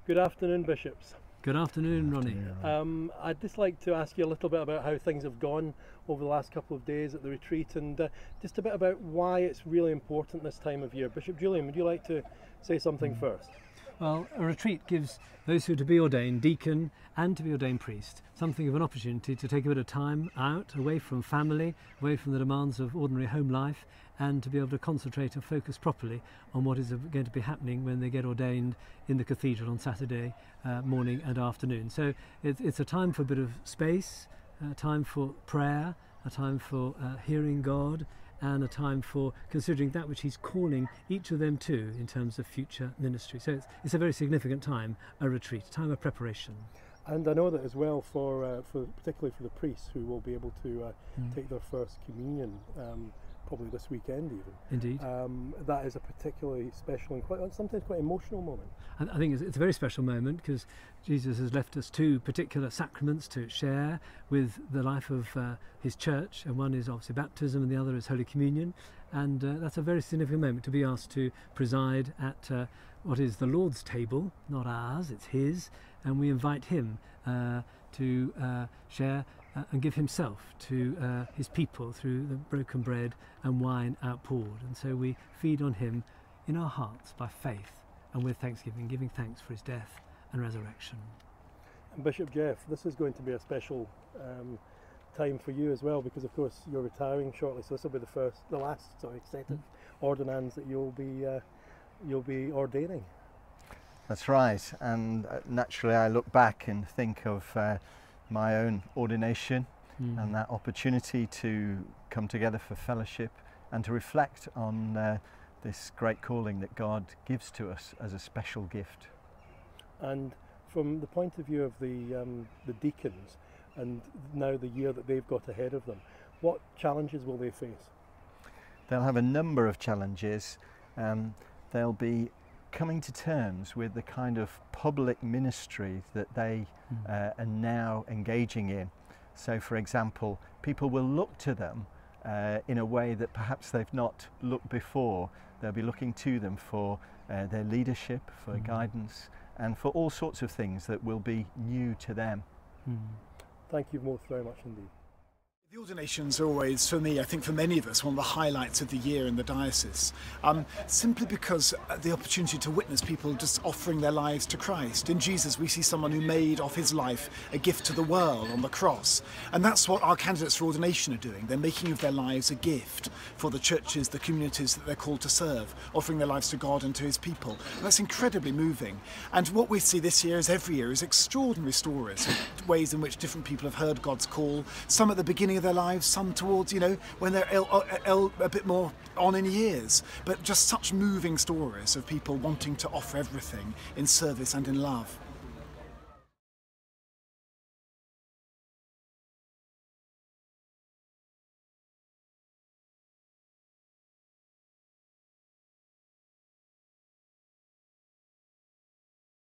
Good afternoon, Bishops. Good afternoon, Ronnie. I'd just like to ask you a little bit about how things have gone over the last couple of days at the retreat, and just a bit about why it's really important this time of year. Bishop Julian, would you like to say something first? Well, a retreat gives those who are to be ordained deacon and to be ordained priest something of an opportunity to take a bit of time out, away from family, away from the demands of ordinary home life, and to be able to concentrate and focus properly on what is going to be happening when they get ordained in the cathedral on Saturday morning and afternoon. So it's a time for a bit of space, a time for prayer, a time for hearing God, and a time for considering that which he's calling each of them to in terms of future ministry. So it's a very significant time, a retreat, a time of preparation. And I know that as well for particularly for the priests who will be able to take their first communion probably this weekend even. Indeed. That is a particularly special and sometimes quite emotional moment. And I think it's a very special moment because Jesus has left us two particular sacraments to share with the life of his church, and one is obviously baptism and the other is Holy Communion, and that's a very significant moment to be asked to preside at what is the Lord's table, not ours, it's his, and we invite him to share and give himself to his people through the broken bread and wine outpoured. And so we feed on him in our hearts by faith and with thanksgiving, giving thanks for his death and resurrection. And Bishop Geoff, this is going to be a special time for you as well, because of course you're retiring shortly, so this will be the last set of ordinands that you'll be ordaining. That's right, and naturally I look back and think of my own ordination and that opportunity to come together for fellowship and to reflect on this great calling that God gives to us as a special gift. And from the point of view of the deacons and now the year that they've got ahead of them, what challenges will they face? They'll have a number of challenges. They'll be coming to terms with the kind of public ministry that they are now engaging in. So for example, people will look to them in a way that perhaps they've not looked before. They'll be looking to them for their leadership, for guidance, and for all sorts of things that will be new to them. Thank you both very much indeed. The ordinations are always, for me, I think for many of us, one of the highlights of the year in the diocese, simply because the opportunity to witness people just offering their lives to Christ. In Jesus we see someone who made of his life a gift to the world on the cross, and that's what our candidates for ordination are doing. They're making of their lives a gift for the churches, the communities that they're called to serve, offering their lives to God and to his people. And that's incredibly moving. And what we see this year, as every year, is extraordinary stories, ways in which different people have heard God's call, some at the beginning of their lives, some towards, when they're a bit more on in years, but just such moving stories of people wanting to offer everything in service and in love.